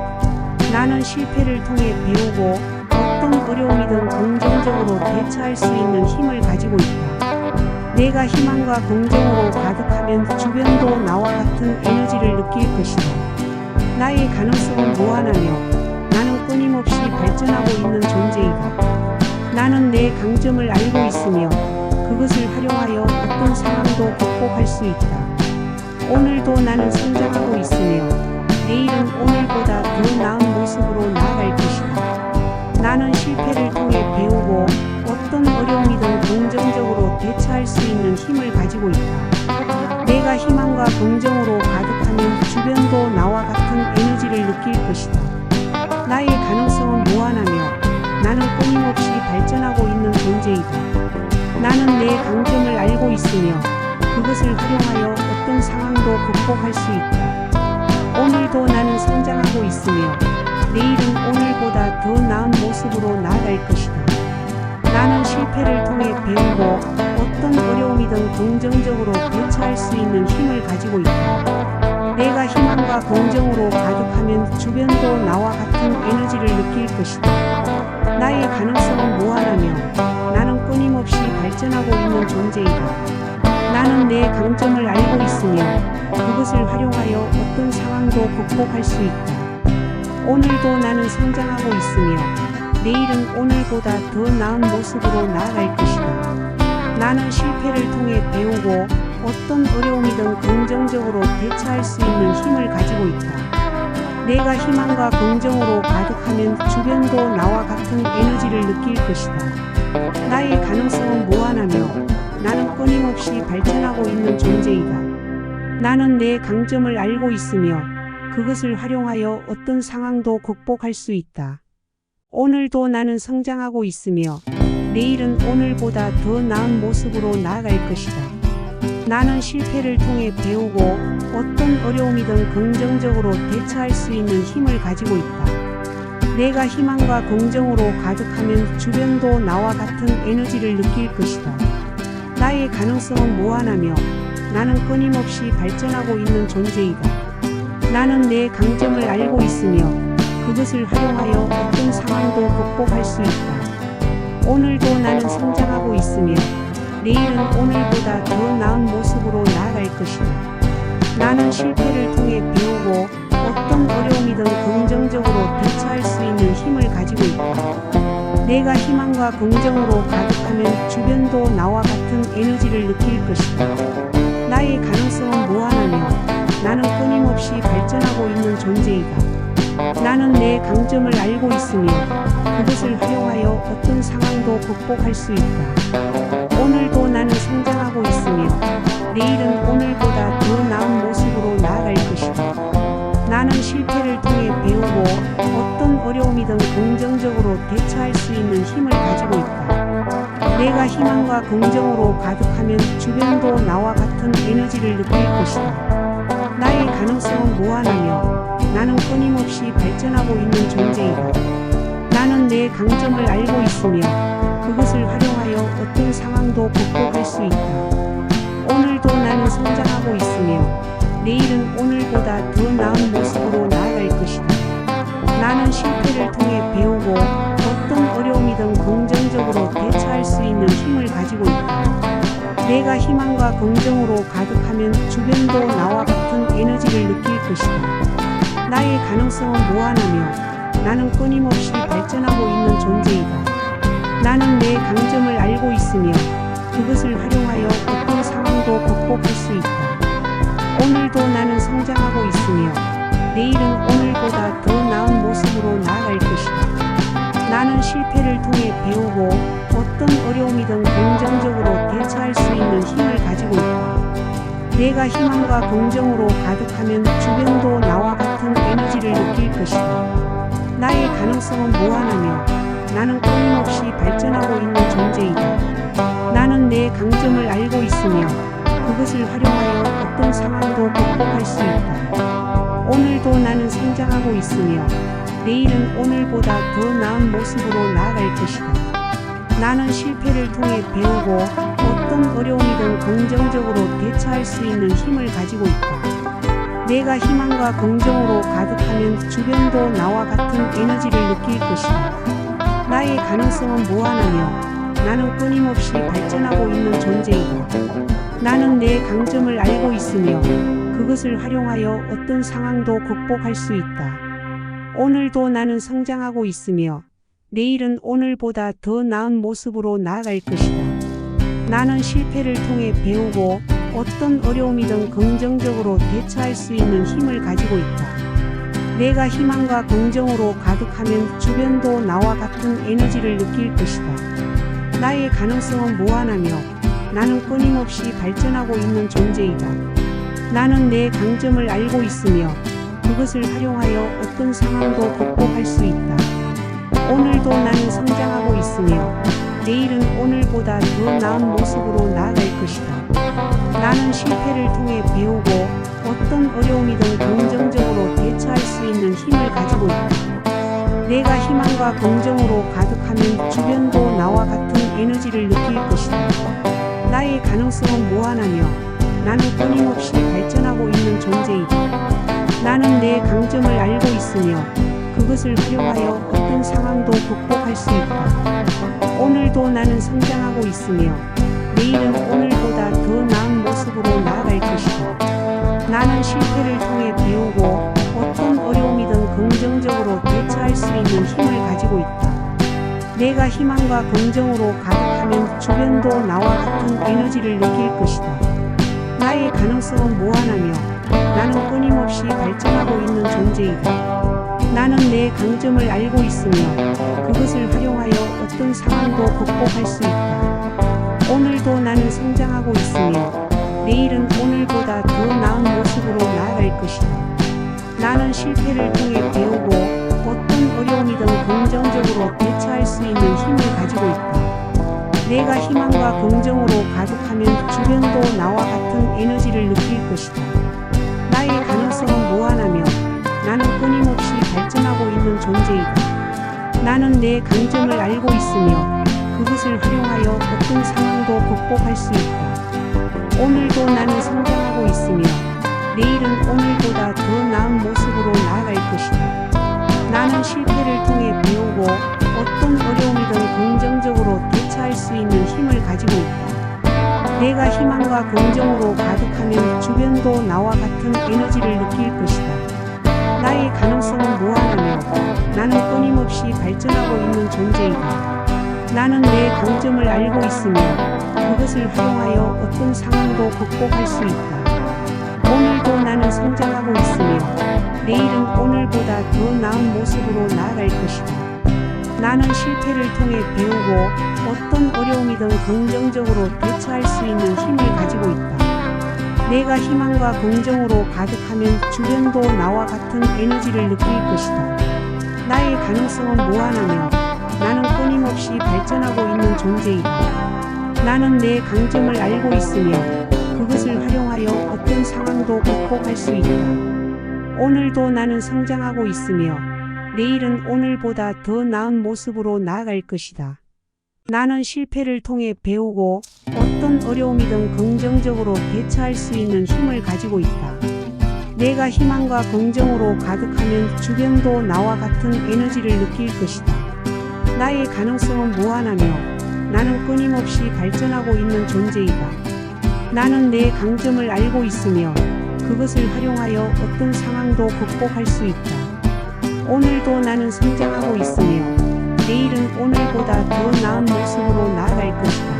나는 실패를 통해 배우고 어떤 어려움이든 긍정적으로 대처할 수 있는 힘을 가지고 있다. 내가 희망과 긍정으로 가득하면 주변도 나와 같은 에너지를 느낄 것이다. 나의 가능성은 무한하며 나는 끊임없이 발전하고 있는 존재이다. 나는 내 강점을 알고 있으며 그것을 활용하여 어떤 상황도 극복할 수 있다. 오늘도 나는 성장하고 있으며 내일은 오늘보다 더 나은 모습으로 나아갈 것이다. 나는 실패를 통해 배우고 어떤 어려움이든 긍정적으로 대처할 수 있는 힘을 가지고 있다. 내가 희망과 긍정으로 가득하면 주변도 나와 같은 에너지를 느낄 것이다. 나의 가능성은 무한하며 나는 끊임없이 발전하고 있는 존재이다. 나는 내 강점을 알고 있으며 그것을 활용하여 어떤 상황도 극복할 수 있다. 오늘도 나는 성장하고 있으며 내일은 오늘보다 더 나은 모습으로 나아갈 것이다. 나는 실패를 통해 배우고 어떤 어려움이든 긍정적으로 대처할 수 있는 힘을 가지고 있다. 내가 희망과 긍정으로 가득하면 주변도 나와 같은 에너지를 느낄 것이다. 나의 가능성은 무한하며 나는 끊임없이 발전하고 있는 존재이다. 나는 내 강점을 알고 있으며 그것을 활용하여 어떤 상황도 극복할 수 있다. 오늘도 나는 성장하고 있으며 내일은 오늘보다 더 나은 모습으로 나아갈 것이다. 나는 실패를 통해 배우고 어떤 어려움이든 긍정적으로 대처할 수 있는 힘을 가지고 있다. 내가 희망과 긍정으로 가득하면 주변도 나와 같은 에너지를 느낄 것이다. 나의 가능성은 무한하며 나는 끊임없이 발전하고 있는 존재이다. 나는 내 강점을 알고 있으며 그것을 활용하여 어떤 상황도 극복할 수 있다. 오늘도 나는 성장하고 있으며 내일은 오늘보다 더 나은 모습으로 나아갈 것이다. 나는 실패를 통해 배우고 어떤 어려움이든 긍정적으로 대처할 수 있는 힘을 가지고 있다. 내가 희망과 긍정으로 가득하면 주변도 나와 같은 에너지를 느낄 것이다. 나의 가능성은 무한하며 나는 끊임없이 발전하고 있는 존재이다. 나는 내 강점을 알고 있으며 그것을 활용하여 어떤 상황도 극복할 수 있다. 오늘도 나는 성장하고 있으며 내일은 오늘보다 더 나은 모습으로 나아갈 것이다. 나는 실패를 통해 배우고 어떤 어려움이든 긍정적으로 대처할 수 있는 힘을 가지고 있다. 내가 희망과 긍정으로 가득하면 주변도 나와 같은 에너지를 느낄 것이다. 나의 가능성은 무한하며 나는 끊임없이 발전하고 있는 존재이다. 나는 내 강점을 알고 있으며 그것을 활용하여 어떤 상황도 극복할 수 있다. 오늘도 나는 성장하고 있으며 내일은 오늘보다 더 나은 모습으로 나아갈 것이다. 나는 실패를 통해 배우고 어떤 어려움이든 긍정적으로 대처할 수 있는 힘을 가지고 있다. 내가 희망과 긍정으로 가득하면 주변도 나와 같은 에너지를 느낄 것이다. 나의 가능성은 무한하며 나는 끊임없이 발전하고 있는 존재이다. 나는 내 강점을 알고 있으며 그것을 활용하여 어떤 상황도 극복할 수 있다. 오늘도 나는 성장하고 있으며 내일은 오늘보다 더 나은 모습으로 나아갈 것이다. 나는 실패를 통해 배우고 어떤 어려움이든 긍정적으로 대처할 수 있는 힘을 가지고 있다. 내가 희망과 긍정으로 가득하면 주변도 나와 같은 에너지를 느낄 것이다. 나의 가능성은 무한하며 나는 끊임없이 발전하고 있는 존재이다. 나는 내 강점을 알고 있으며 그것을 활용하여 어떤 상황도 극복할 수 있다. 오늘도 나는 성장하고 있으며 내일은 오늘보다 더 나은 모습으로 나아갈 것이다. 나는 실패를 통해 배우고 어떤 어려움이든 긍정적으로 대처할 수 있는 힘을 가지고 있다. 내가 희망과 긍정으로 가득하면 주변도 나와 같은 에너지를 느낄 것이다. 나의 가능성은 무한하며 나는 끊임없이 발전하고 있는 존재이다. 나는 내 강점을 알고 있으며 그것을 활용하여 어떤 상황도 극복할 수 있다. 오늘도 나는 성장하고 있으며 내일은 오늘보다 더 나은 모습으로 나아갈 것이다. 나는 실패를 통해 배우고 어떤 어려움이든 긍정적으로 대처할 수 있는 힘을 가지고 있다. 내가 희망과 긍정으로 가득하면 주변도 나와 같은 에너지를 느낄 것이다. 나의 가능성은 무한하며 나는 끊임없이 발전하고 있는 존재이다. 나는 내 강점을 알고 있으며 그것을 활용하여 어떤 상황도 극복할 수 있다. 오늘도 나는 성장하고 있으며 내일은 오늘보다 더 나은 모습으로 나아갈 것이다. 나는 실패를 통해 배우고 어떤 어려움이든 긍정적으로 대처할 수 있는 힘을 가지고 있다. 내가 희망과 긍정으로 가득하면 주변도 나와 같은 에너지를 느낄 것이다. 나의 가능성은 무한하며 나는 끊임없이 발전하고 있는 존재이다. 나는 내 강점을 알고 있으며 그것을 활용하여 어떤 상황도 극복할 수 있다. 오늘도 나는 성장하고 있으며 내일은 오늘보다 더 나은 모습으로 나아갈 것이다. 나는 실패를 통해 배우고 어떤 어려움이든 긍정적으로 대처할 수 있는 힘을 가지고 있다. 내가 희망과 긍정으로 가득하면 주변도 나와 같은 에너지를 느낄 것이다. 나의 가능성은 무한하며 나는 끊임없이 발전하고 있는 존재이다. 나는 내 강점을 알고 있으며 그것을 활용하여 어떤 상황도 극복할 수 있다. 오늘도 나는 성장하고 있으며 내일은 오늘보다 더 나은 모습으로 나아갈 것이다. 나는 실패를 통해 배우고 어떤 어려움이든 긍정적으로 대처할 수 있는 힘을 가지고 있다. 내가 희망과 긍정으로 가득하면 주변도 나와 같은 에너지를 느낄 것이다. 나의 가능성은 무한하며 나는 끊임없이 발전하고 있는 존재이다. 나는 내 강점을 알고 있으며 그것을 활용하여 어떤 상황도 극복할 수 있다. 오늘도 나는 성장하고 있으며 내일은 오늘보다 더 나은 모습으로 나아갈 것이다. 나는 실패를 통해 배우고 어떤 어려움이든 긍정적으로 대처할 수 있는 힘을 가지고 있다. 내가 희망과 긍정으로 가득하면 주변도 나와 같은 에너지를 느낄 것이다. 나의 가능성은 무한하며 나는 끊임없이 발전하고 있는 존재이다. 나는 내 강점을 알고 있으며 그것을 활용하여 어떤 상황도 극복할 수 있다. 오늘도 나는 성장하고 있으며 내일은 오늘보다 더 나은 모습으로 나아갈 것이다. 나는 실패를 통해 배우고 어떤 어려움이든 긍정적으로 대처할 수 있는 힘을 가지고 있다. 내가 희망과 긍정으로 가득하면 주변도 나와 같은 에너지를 느낄 것이다. 나의 가능성은 무한하며 나는 끊임없이 발전하고 있는 존재이다. 나는 내 강점을 알고 있으며 그것을 활용하여 어떤 상황도 극복할 수 있다. 오늘도 나는 성장하고 있으며 내일은 오늘보다 더 나은 모습으로 나아갈 것이다. 나는 실패를 통해 배우고 어떤 어려움이든 긍정적으로 대처할 수 있는 힘을 가지고 있다. 내가 희망과 긍정으로 가득하면 주변도 나와 같은 에너지를 느낄 것이다. 나의 가능성은 무한하며 나는 끊임없이 발전하고 있는 존재이다. 나는 내 강점을 알고 있으며 그것을 활용하여 어떤 상황도 극복할 수 있다. 오늘도 나는 성장하고 있으며 내일은 오늘보다 더 나은 모습으로 나아갈 것이다. 나는 실패를 통해 배우고 어떤 어려움이든 긍정적으로 대처할 수 있는 힘을 가지고 있다. 내가 희망과 긍정으로 가득하면 주변도 나와 같은 에너지를 느낄 것이다. 나의 가능성은 무한하며 나는 끊임없이 발전하고 있는 존재이다. 나는 내 강점을 알고 있으며 그것을 활용하여 어떤 상황도 극복할 수 있다. 오늘도 나는 성장하고 있으며 내일은 오늘보다 더 나은 모습으로 나아갈 것이다.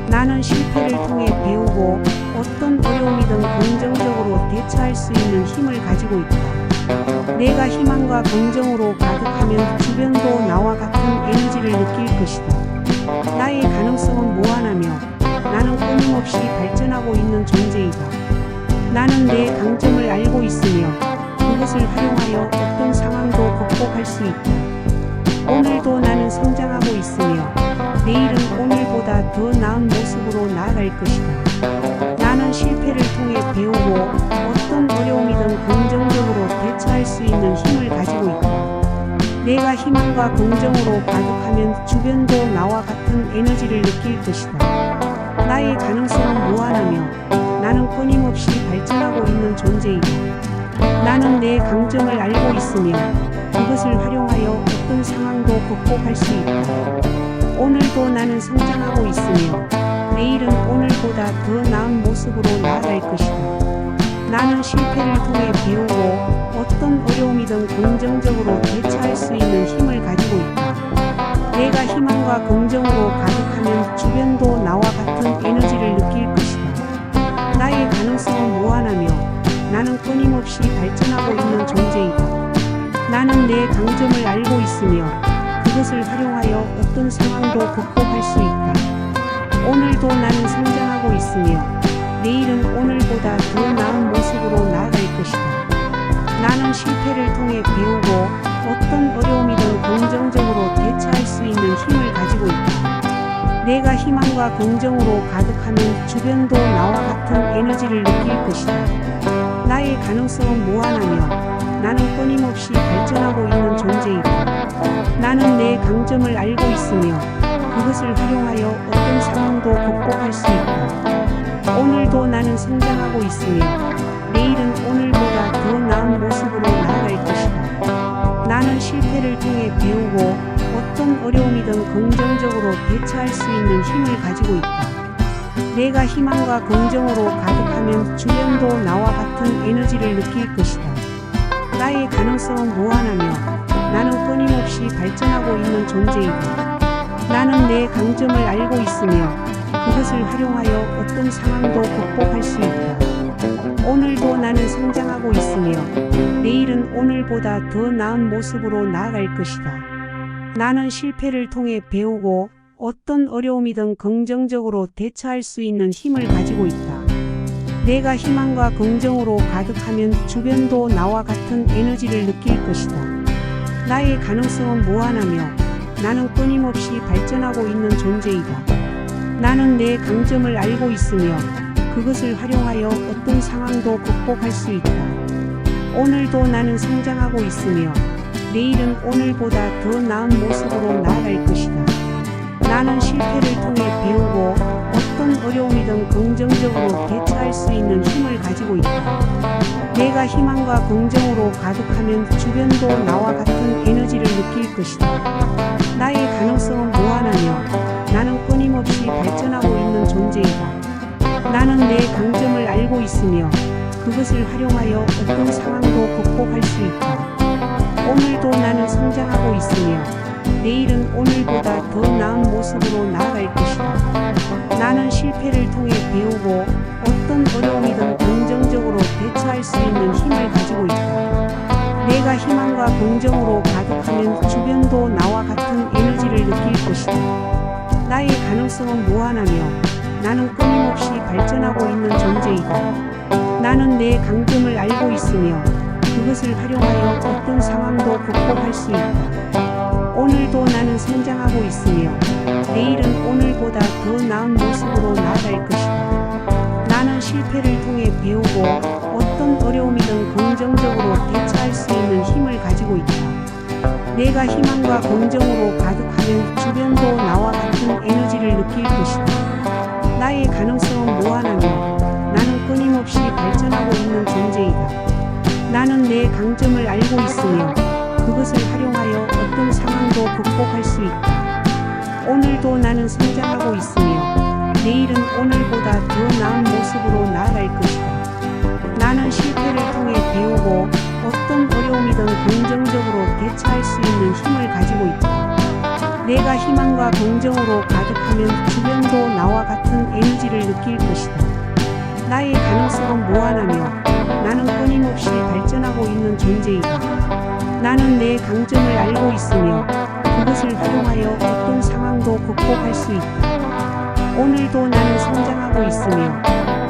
나는 실패를 통해 배우고 어떤 어려움이든 긍정적으로 대처할 수 있는 힘을 가지고 있다. 내가 희망과 긍정으로 가득하면 주변도 나와 같은 에너지를 느낄 것이다. 나의 가능성은 무한하며 나는 끊임없이 발전하고 있는 존재이다. 나는 내 강점을 알고 있으며 그것을 활용하여 어떤 상황도 극복할 수 있다. 오늘도 나는 성장하고 있으며 내일은 오늘보다 더 나은 모습으로 나아갈 것이다. 나는 실패를 통해 배우고 어떤 어려움이든 긍정적으로 대처할 수 있는 힘을 가지고 있다. 내가 희망과 긍정으로 가득하면 주변도 나와 같은 에너지를 느낄 것이다. 나의 가능성은 무한하며 나는 끊임없이 발전하고 있는 존재이다. 나는 내 강점을 알고 있으며 그것을 활용하여 어떤 상황도 극복할 수 있다. 오늘도 나는 성장하고 있으며 내일은 오늘보다 더 나은 모습으로 나아갈 것이다. 나는 실패를 통해 배우고 어떤 어려움이든 긍정적으로 대처할 수 있는 힘을 가지고 있다. 내가 희망과 긍정으로 가득하면 주변도 나와 같은 에너지를 느낄 것이다. 나의 가능성은 무한하며 나는 끊임없이 발전하고 있는 존재이다. 나는 내 강점을 알고 있으며 그것을 활용하여 어떤 상황도 극복할 수 있다. 오늘도 나는 성장하고 있으며 내일은 오늘보다 더 나은 모습으로 나아갈 것이다. 나는 실패를 통해 배우고 어떤 어려움이든 긍정적으로 대처할 수 있는 힘을 가지고 있다. 내가 희망과 긍정으로 가득하면 주변도 나와 같은 에너지를 느낄 것이다. 나의 가능성은 무한하며 나는 끊임없이 발전하고 있는 존재이다. 나는 내 강점을 알고 있으며 그것을 활용하여 어떤 상황도 극복할 수 있다. 오늘도 나는 성장하고 있으며 내일은 오늘보다 더 나은 모습으로 나아갈 것이다. 나는 실패를 통해 배우고 어떤 어려움이든 긍정적으로 대처할 수 있는 힘을 가지고 있다. 내가 희망과 긍정으로 가득하면 주변도 나와 같은 에너지를 느낄 것이다. 나의 가능성은 무한하며 나는 끊임없이 발전하고 있는 존재이다. 나는 내 강점을 알고 있으며 그것을 활용하여 어떤 상황도 극복할 수 있다. 오늘도 나는 성장하고 있으며 내일은 오늘보다 더 나은 모습으로 나아갈 것이다. 나는 실패를 통해 배우고 어떤 어려움이든 긍정적으로 대처할 수 있는 힘을 가지고 있다. 내가 희망과 긍정으로 가득하면 주변도 나와 같은 에너지를 느낄 것이다. 나의 가능성은 무한하며 나는 끊임없이 발전하고 있는 존재이다. 나는 내 강점을 알고 있으며 그것을 활용하여 어떤 상황도 극복할 수 있다. 오늘도 나는 성장하고 있으며 내일은 오늘보다 더 나은 모습으로 나아갈 것이다. 나는 실패를 통해 배우고 어떤 어려움이든 긍정적으로 대처할 수 있는 힘을 가지고 있다. 내가 희망과 긍정으로 가득하면 주변도 나와 같은 에너지를 느낄 것이다. 나의 가능성은 무한하며 나는 끊임없이 발전하고 있는 존재이다. 나는 내 강점을 알고 있으며 그것을 활용하여 어떤 상황도 극복할 수 있다. 오늘도 나는 성장하고 있으며 내일은 오늘보다 더 나은 모습으로 나아갈 것이다. 나는 실패를 통해 배우고 어떤 어려움이든 긍정적으로 대처할 수 있는 힘을 가지고 있다. 내가 희망과 긍정으로 가득하면 주변도 나와 같은 에너지를 느낄 것이다. 나의 가능성은 무한하며 나는 끊임없이 발전하고 있는 존재이다. 나는 내 강점을 알고 있으며 그것을 활용하여 어떤 상황도 극복할 수 있다. 오늘도 나는 성장하고 있으며 내일은 오늘보다 더 나은 모습으로 나아갈 것이다. 나는 실패를 통해 배우고 어떤 어려움이든 긍정적으로 대처할 수 있는 힘을 가지고 있다. 내가 희망과 긍정으로 가득하면 주변도 나와 같은 에너지를 느낄 것이다. 나의 가능성은 무한하며 나는 끊임없이 발전하고 있는 존재이다. 나는 내 강점을 알고 있으며 그것을 활용하여 어떤 상황도 극복할 수 있다. 오늘도 나는 성장하고 있으며 내일은 오늘보다 더 나은 모습으로 나아갈 것이다. 나는 실패를 통해 배우고 어떤 어려움이든 긍정적으로 대처할 수 있는 힘을 가지고 있다. 내가 희망과 긍정으로 가득하면 주변도 나와 같은 에너지를 느낄 것이다. 나의 가능성은 무한하며 나는 끊임없이 발전하고 있는 존재이다. 나는 내 강점을 알고 있으며 그것을 활용하여 어떤 상황도 극복할 수 있다. 오늘도 나는 성장하고 있으며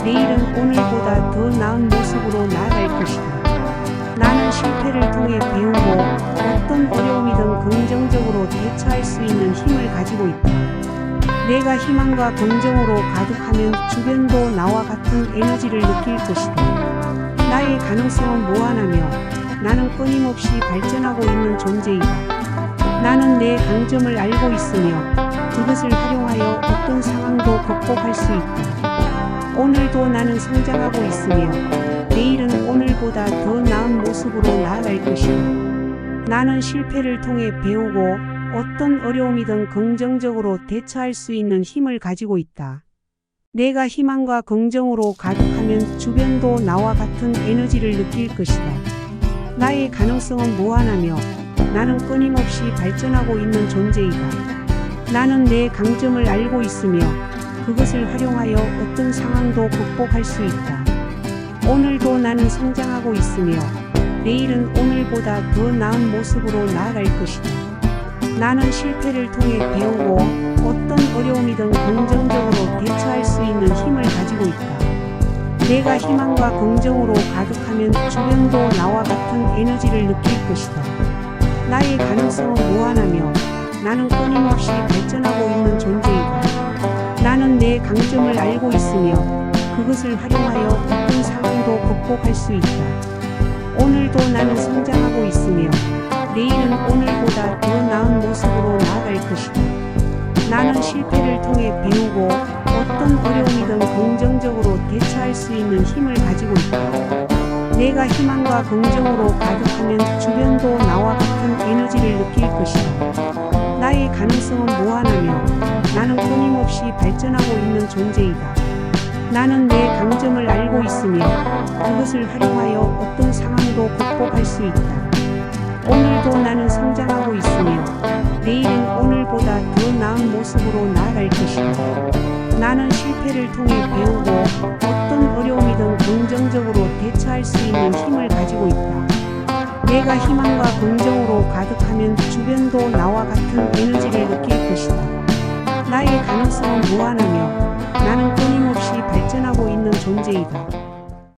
내일은 오늘보다 더 나은 모습으로 나아갈 것이다. 나는 실패를 통해 배우고 어떤 어려움이든 긍정적으로 대처할 수 있는 힘을 가지고 있다. 내가 희망과 긍정으로 가득하면 주변도 나와 같은 에너지를 느낄 것이다. 나의 가능성은 무한하며 나는 끊임없이 발전하고 있는 존재이다. 나는 내 강점을 알고 있으며 그것을 활용하여 어떤 상황도 극복할 수 있다. 오늘도 나는 성장하고 있으며 내일은 오늘보다 더 나은 모습으로 나아갈 것이다. 나는 실패를 통해 배우고 어떤 어려움이든 긍정적으로 대처할 수 있는 힘을 가지고 있다. 내가 희망과 긍정으로 가득하면 주변도 나와 같은 에너지를 느낄 것이다. 나의 가능성은 무한하며 나는 끊임없이 발전하고 있는 존재이다. 나는 내 강점을 알고 있으며 그것을 활용하여 어떤 상황도 극복할 수 있다. 오늘도 나는 성장하고 있으며 내일은 오늘보다 더 나은 모습으로 나아갈 것이다. 나는 실패를 통해 배우고 어떤 어려움이든 긍정적으로 대처할 수 있는 힘을 가지고 있다. 내가 희망과 긍정으로 가득하면 주변도 나와 같은 에너지를 느낄 것이다. 나의 가능성은 무한하며 나는 끊임없이 발전하고 있는 존재이다. 나는 내 강점을 알고 있으며 그것을 활용하여 어떤 상황도 극복할 수 있다. 오늘도 나는 성장하고 있으며 내일은 오늘보다 더 나은 모습으로 나아갈 것이다. 나는 실패를 통해 배우고 어떤 어려움이든 긍정적으로 대처할 수 있는 힘을 가지고 있다. 내가 희망과 긍정으로 가득하면 주변도 나와 같은 에너지를 느낄 것이다. 나의 가능성은 무한하며 나는 끊임없이 발전하고 있는 존재이다. 나는 내 강점을 알고 있으며 그것을 활용하여 어떤 상황도 극복할 수 있다. 오늘도 나는 성장하고 있으며 내일은 오늘보다 더 나은 모습으로 나아갈 것이다. 나는 실패를 통해 배우고 어떤 어려움이든 긍정적으로 대처할 수 있는 힘을 가지고 있다. 내가 희망과 긍정으로 가득하면 주변도 나와 같은 에너지를 느낄 것이다. 나의 가능성은 무한하며 나는 끊임없이 발전하고 있는 존재이다.